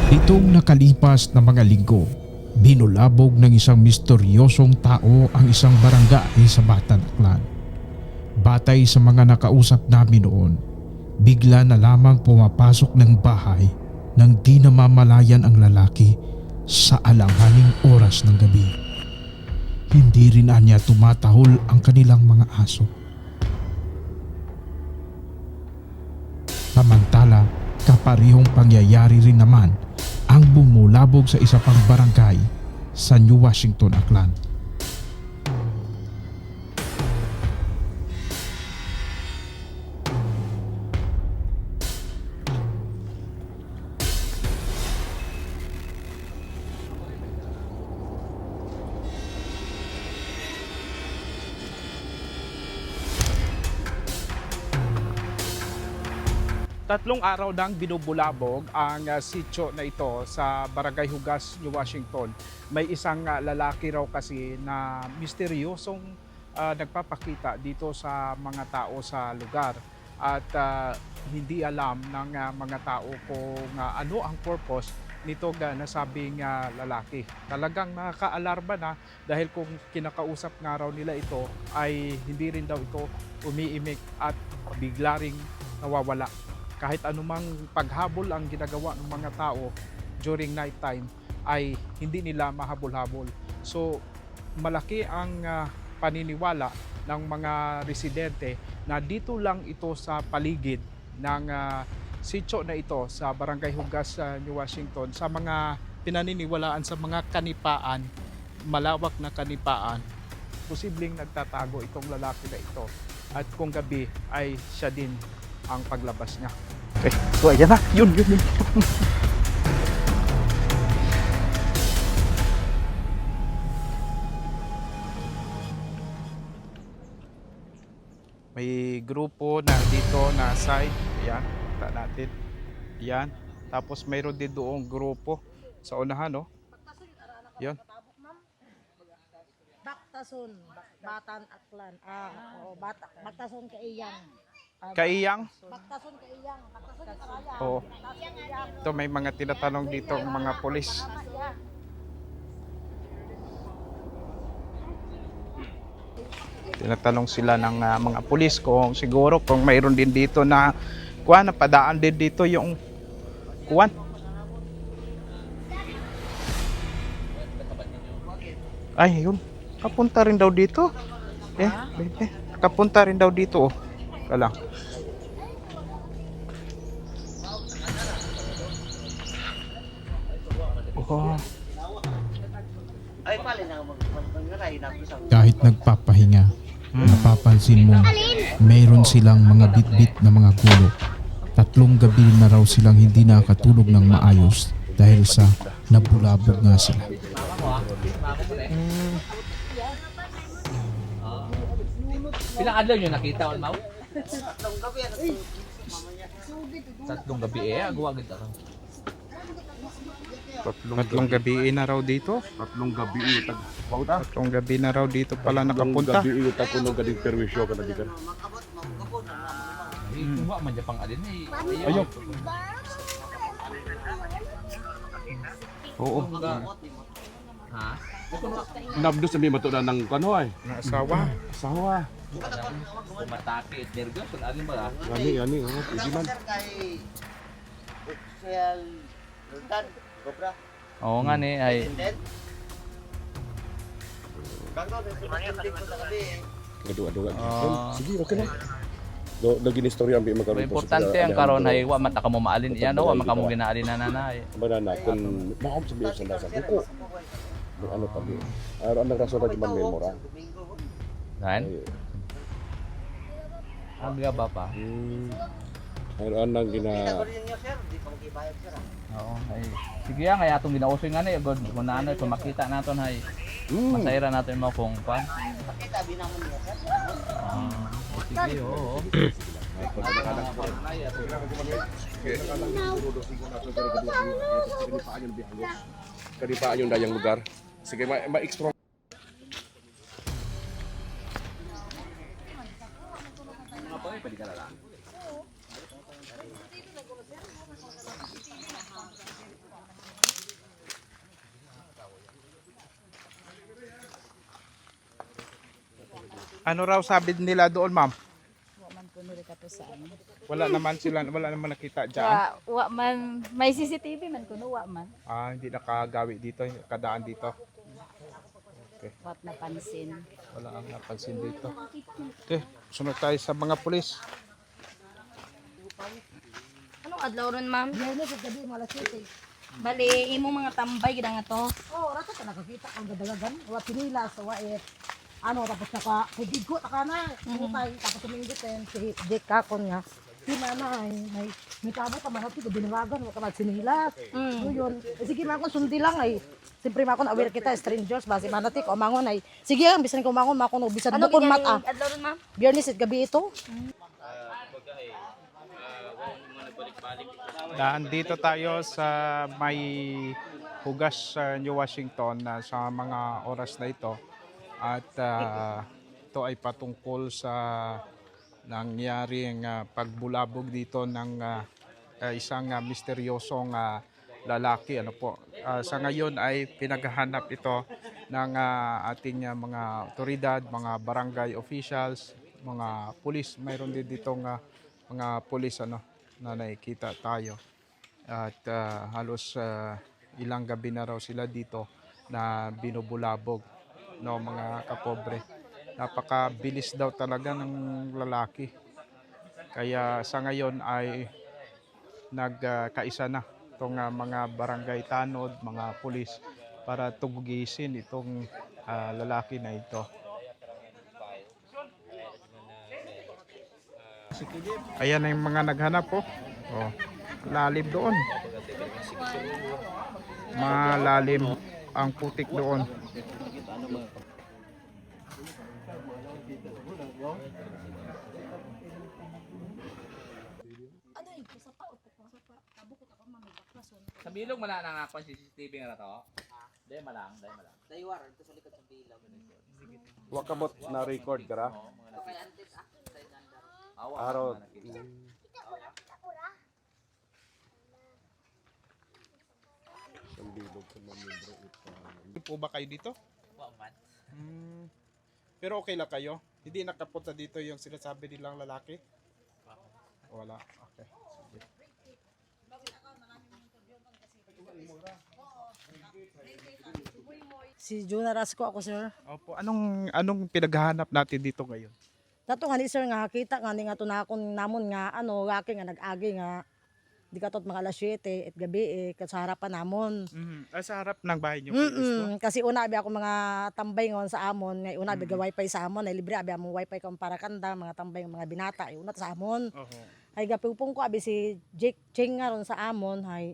Itong nakalipas na mga linggo, binulabog ng isang misteryosong tao ang isang barangay sa Batan, Aklan. Batay sa mga nakausap namin noon, bigla na lamang pumapasok ng bahay nang di namamalayan ang lalaki sa alanganing oras ng gabi. Hindi rin anya tumatahol ang kanilang mga aso. Samantala, kaparihong pangyayari rin naman ang bumulabog sa isa pang barangay sa New Washington, Aklan. Tatlong araw nang binubulabog ang sitio na ito sa Barangay Hugas, New Washington. May isang lalaki raw kasi na misteryosong nagpapakita dito sa mga tao sa lugar. At hindi alam ng mga tao kung ano ang purpose nito nasabing lalaki. Talagang nakaka-alarma na dahil kung kinakausap nga raw nila ito ay hindi rin daw ito umiimik at bigla ring nawawala. Kahit anumang paghabol ang ginagawa ng mga tao during night time ay hindi nila mahabol-habol. So malaki ang paniniwala ng mga residente na dito lang ito sa paligid ng sitio na ito sa Barangay Hugas, New Washington, sa mga pinaniniwalaan sa mga kanipaan, malawak na kanipaan, posibleng nagtatago itong lalaki na ito. At kung gabi ay siya din ang paglabas niya. Okay, so ayan na, yun. May grupo na dito na side, ayan, kita natin, ayan. Tapos mayroon din doong grupo sa unahan, no? Yun. Baktason, Batan, Aklan. Oo, Baktason Kaiyang. Kaiyang? Baktason Kaiyang. Baktason Kaiyang. Oo. Ito may mga tinatanong dito ang mga polis. Tinatanong sila ng mga pulis kung siguro kung mayroon din dito na kuwan, napadaan din dito yung kuwan. Ay, yun. Kapunta rin daw dito. Kapunta rin daw dito. Oh. Kala. Oh. Kahit nagpapahinga, napapansin mo mayroon silang mga bitbit na mga gulo. 3 gabi na raw silang hindi nakatulog ng maayos dahil sa nabulabog nga sila. Pilang adlaw nyo nakita on mau? Tatlong gabi agawa gid araw. Tatlong gabi na raw dito. Tatlong gabi tag bauta. Tatlong gabi na raw dito pala nakapunta. Gabi tag kuno gading perwisyo ka na di kan. Kuha man japang adin Ayo. Oo. Ha? Nabdos sa mi matuda ng kano ay. Asawa. Asawa. Kumatake nerga sul adin ba? Ani pwede man. Oo nga ni ay Adu. Sige, okay na. Lagi ni story ambi magkaroon. importante ang karon ay wa man ta kamo maalin iya no wa man kamo ginaalin na nanay. Banana kun maom sa biyo sa nasa buko. Ano pa bi? Araw ang rason ra man memora. Kan? Ang ba pa? Araw ang gina Oo, ay. Sige nga kaya atong ginausoy nga ni god kung naano kung makita naton hay. Masayra natin mo kung pa. Sige, oo. Kanipaan yung dayang lugar. Sige, ma-explore. Ano raw sabi nila doon, ma'am? Wa man ko nuri ka to sa ano. Wala naman nakita dyan. Wa man may CCTV man kuno wa man. Ah, hindi nakagawi dito, kadaan dito. Wat napansin. Wala ang napansin dito. Okay, sunod tayo sa mga pulis. Anong adlaw ron, ma'am? Biyernes at gabi, malas 7. Bali, imo mga tambay gid nga to. Oh, rato ka nakakita ang gadagagan. Wa pinilas, wa tapos kudigo ka na. Putay, tapos tumingitin si Dick Kakon nga. Sinana ay may tabo ka manati ko binawagan wa ka magsinilas. So yun, sige man ko sundi lang ay. Siyempre man ko aware kita strangers base manati ko mangon ay. Sige ang bisan ko mangon mako bisan Ano bukon gid mata. adlaw ron, ma'am? Biyernes at gabi ito. Dito tayo sa may hugas sa New Washington sa mga oras na ito. At ito ay patungkol sa nangyaring pagbulabog dito ng isang misteryosong lalaki. Ano po? Sa ngayon ay pinaghahanap ito ng ating mga otoridad, mga barangay officials, mga pulis. Mayroon din ditong mga pulis na nakikita tayo. At halos ilang gabi na raw sila dito na binubulabog, no, mga kapobre. Napakabilis daw talaga ng lalaki. Kaya sa ngayon ay nagkaisa na itong mga barangay tanod, mga pulis para tugisin itong lalaki na ito. Ayan ang mga naghanap po. Oh, lalim doon. Malalim ang putik doon. Sa bilog man na nga CCTV nga to. Dai malang. Wa ka bot na record ka ra. Araw. Hindi po ba kayo dito? Pero okay lang kayo? Hindi nakapunta dito yung sinasabi nilang lalaki? Wala. Okay. Si Juna Rasco ako sir. Opo. Anong pinaghahanap natin dito ngayon? Dato nga ni sir nga kita nga ni nga tunakon namon nga gaki nga nag-agi nga di katot mga alas 7 at gabi sa harapan namon. Sa harap ng bahay niyo po mismo? Kasi una abi ako mga tambay ngon sa amon, nga una abi wifi sa amon, ay libre abi among wifi kung para kanda mga tambay mga binata una sa amon. Ay gapupong ko abi si Jake Cheng nga ron sa amon hay.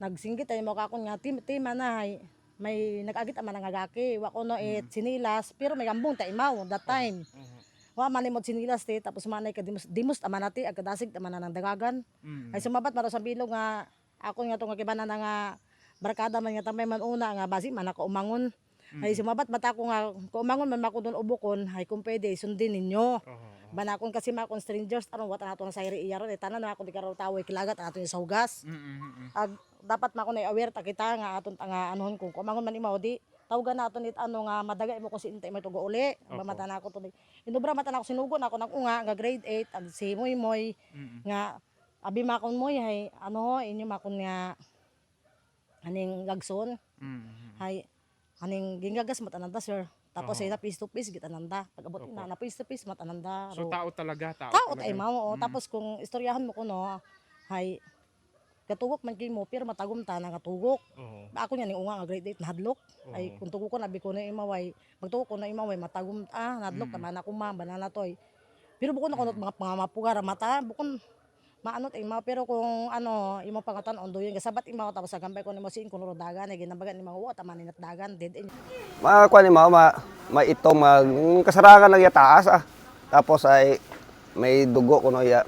Nagsinggit ay mo kakon nga tima na hay. May nag-agit ama nangagaki, wa ko no sinilas, pero may gambong ta imaw that time. Wa manimod sinilas ti tapos manay ka dimos ama nati agkadasig tama na nang dagagan. Ay sumabat maro sa bilog nga ako nga tong kibana na nga barkada man nga tambay man una nga basi man ako umangon. Ay sumabat bata ko nga ko umangon man mako don ubokon ay kung pwede sundin ninyo. Banakon kasi makon strangers aron wata nato sa iri iyaron tanan na ako di karaw tawo kilagat ato sa hugas. Dapat mako na aware ta kita nga aton nga anuhon kung umangon man imaw di tawagan nato nit nga madagay mo ko si intay may tugo uli mamata na ako tuloy inubra mata na ako sinugo na ako nag-unga nga grade 8 ag si moy nga abi makon moy hay inyo makon nga aning lagson hay aning gingagas matananda sir tapos ay na face to face gitananda pag-abot na face to face matananda So tao talaga, tao ay mao tapos kung istoryahan mo kuno hay katugok man kay mo pero matagom ta nga tugok. Ako nya ning unga nga grade 8 nahadlok. Ay kung tugok ko na bi ko na imaway, magtugok ko na imaway matagom nahadlok ta man ako banana toy. Pero bukod na kunot mga pangamapugar mata, bukod maanot imaw pero kung imo pangatan ondo yun kasabat imaw tapos sa gambay ko nimo siin kuno dagan ay ginabagan ni mga ta maninat dagan dead end. Makuha ni itong kasarangan lang ya taas Tapos ay may dugo kuno ya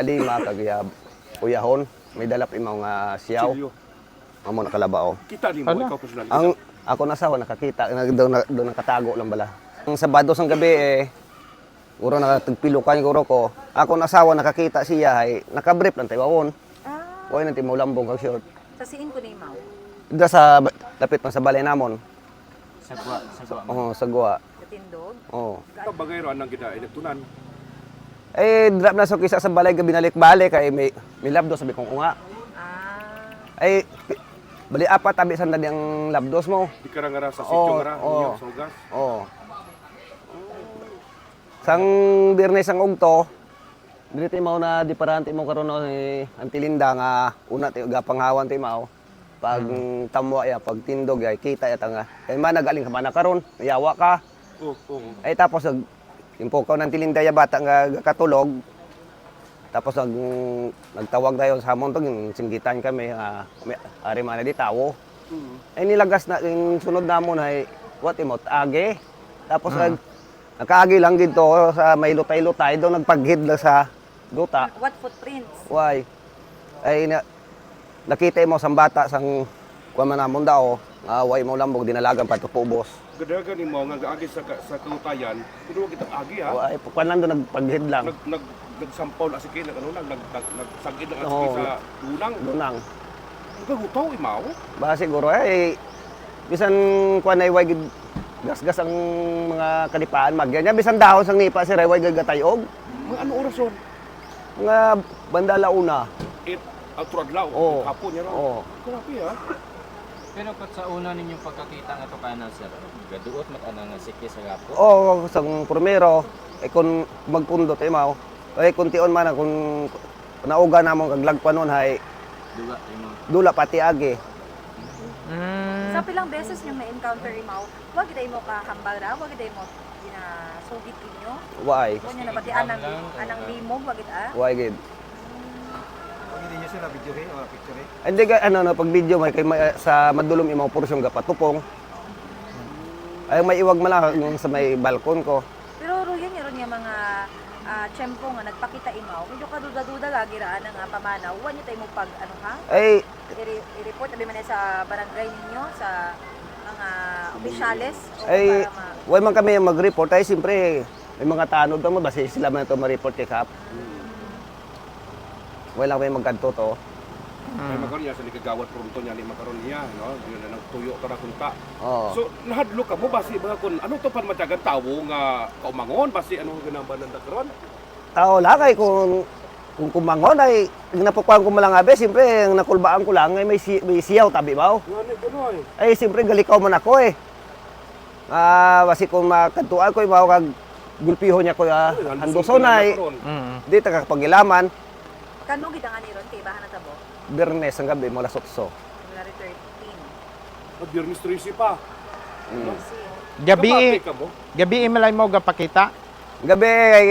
lima kagya uyahon. May dalap imaw nga siyaw. Amo nakalabao. Kita ni mo ikaw personal. Ang ako nasawa nakakita doon nakatago lang bala. Ang Sabado sang gabi uro nakatagpilukan guro ko. Ako nasawa nakakita siya ay nakabrief lang tayo. Way nang timaw lambong kag short. Sa siin ko ni Mau. Ida sa lapit man sa balay namon. Sagwa. Sagwa. tindog. Oh. Bagay ro anang kita inagtunan. Eh, drop na so kisa sa balay ka binalik-balik kay may labdos sabi kong nga. Ah, Ay bali apat tabi sanda ang labdos mo. Di ka nga ra sa sityo nga ra, Oo. inyo sa ugas. Oh. Sang Biyernes ang ugto, dili mao na diferente mo karon no ang tilinda nga una ti gapanghawan ti mao. Pag tamwa ya pag tindog ay kita ya nga. Kay man nagaling ka man karon, yawa ka. Oo. Ay tapos impukaw ng tilinda ya bata nga katulog. Tapos nagtawag tayo sa hamon to, singgitan kami, ari man di tawo. Ay nilagas na yung sunod namon ay what imot age. Tapos nakaagi lang dito sa may lutay-lutay do nagpaghid lang sa duta. what footprints? Why? Ay nakita mo sang bata sang kuman namon daw, way mo lambog dinalagan pa to pubos. Gadagan ni mo nga gaagi sa kalutayan, kuno kita agi ha. Way kuan lang do nagpaghid lang. Nagsampaw na sige nag ano nagsagid na Oo. sige sa dunang. Dunang. Gagutaw imaw. Ba siguro ay bisan kuan ay way gid gasgas ang mga kalipaan magyan niya bisan dahon sang nipa si Reyway gagatayog. Mga ano orason? Mga banda launa. Outradlaw, Oo. hapon niya ro. Oo. Grabe ha. Pero kat sa una ninyong pagkakita nga to kana sir, gaduot mat ana nga siki sa gapo. Oo, sang primero ay kun magpundot imaw. Ay kun tion man kung nauga namon kag lagpan nun hay Duga imo. dula pati agi. Sa pilang beses nyo may encounter imaw, wag giday mo ka hambal ra, wag giday mo ginasugit kinyo. Way. Kung nyo nabati anang limog, wag gid ah. Way gid. Hindi ka ano pag video sa madulom imaw porsyon ga patupong. Ay may iwag man lang yung sa may balkon ko. Pero ruyan niya ron nga mga tiyempo nga nagpakita imaw, medyo ka duda-duda lagi ra nga pamanaw, wag niyo tayo mo pag ano ha? Ay I-report abi man sa barangay ninyo sa mga opisyales o ay para ma way man kami mag-report ay siyempre may mga tanod pa mo basta sila man to ma-report kay kap. Way lang may magkanto to. Ay makaron niya sa ligagawat pronto niya ni makaron niya, no? Yun na nagtuyo ka na kunta. Oo. So nahadlo ka mo basi mga kun ano to pan matyagan tawo nga kaumangon basi ano ginabanan da karon? Tao lakay kung kumangon ay napukuan ko malang abe, siyempre ang nakulbaan ko lang ay may siyaw tabi baw. Ngani ganoy. Ay siyempre galikaw man ako eh. Basi kung makantuan ko ibaw kag gulpiho niya ko handuson ay di ta kapagilaman. kano gid ang ani ron kay bahan na tabo. Biyernes ang gabi mula sukso. February 13. At Biyernes 13 pa. Gabi, Kapati ka mo. gabi malay mo gapakita. Gabi ay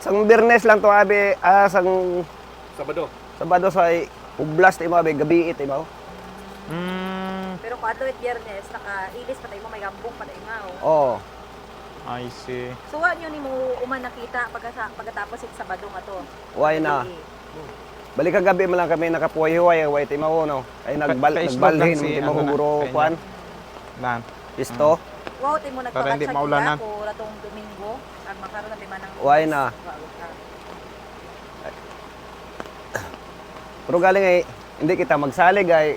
sang Biyernes lang to abi sang Sabado. Sabado sa ublas ti mo abi gabi it ibaw. Pero kung adto it Biyernes naka-ilis pa tayo mo may gambong pa tayo nga. Oh. I see. So wa nyo nimo uman nakita pagkatapos it Sabado nga to. Why na? Balik kagabi man lang kami nakapuhay-huway, way ti mao no. Ay Facebook nagbalhin lang si ti mo ano na, guro kanya. kwan. Nan. Pisto. Wow, tayo mo Para hindi nagpabatsa maulanan. kita ko ratong Domingo ang makaroon na limanang Why na? Pero galing ay hindi kita magsalig ay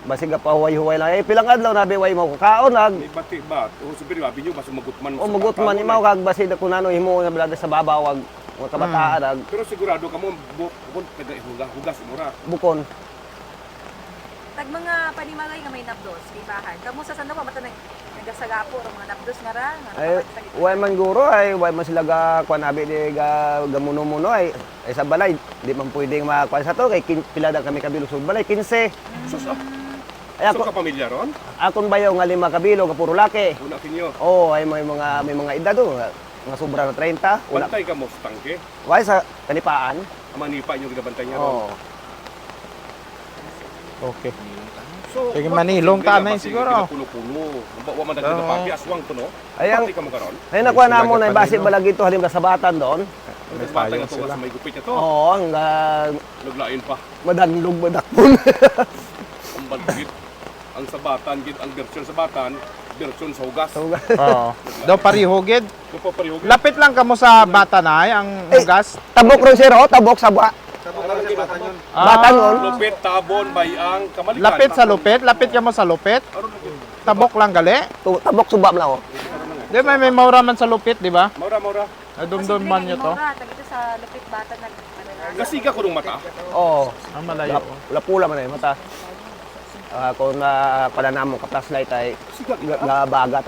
basig pa huway-huway lang. Eh pilang adlaw na way mo kaon nag May bati ba? O sabi abi nyo basta magutman o mugutman imaw kag basig kunano himo nga blada sa babaw wag mga kabataan ag Pero sigurado ka mo bukod hugas mo ra. bukon. Tag mga panimagay nga may napdos, di bahan. Kamu sa sanda pa mata nagasagapo o mga napdos nga ra. Ay way man guro ay way man sila ga kwan abi di ga gamuno-muno ay sa balay di man pwedeng makuan sa to kay pila da kami kabilog sa balay 15. Sus, Ay so ako ka pamilya ron? akon bayaw nga 5 kabilog nga puro laki. Una kinyo. Oh, ay may mga edad do mga sobra na 30. Wala Bantay ka mo sa tangke. way sa kanipaan. Amanipa inyo ginabantay niya ron. Oh. Okay. So, Sige, manilong ta na yun siguro. Pulo-pulo. Wa man dagdag na pagi aswang to no. Ayang- Bati ka mo karon. Ay nakuha na mo Sila na base kapanino. balagi to halim sa batan doon. May Bata payong nga to sila. sa may gupit na to. Oo, ang Luglain pa. madanlog madakpon. Ang balgit. Ang sabatan gid ang version sa batan, version sa hugas. Oo. Daw pariho gid. Ko pa pareho. Lapit lang kamo sa bata na ay ang hugas. Tabok ron sir, oh, tabok sa batan ron. Lupit, tabon, bayang, kamalikan. Lapit sa lupit, lapit kamo sa lupit. Tabok lang gali. Tabok suba man lang oh. Di may maura man sa lupit, di ba? Maura. Dumdum man nyo to. Tag ito sa lupit bata nag ano na. Gasiga ko ng mata. Oo. Ang malayo. Lapula man ay mata. Kung na pala namong ka-flashlight ay nabagat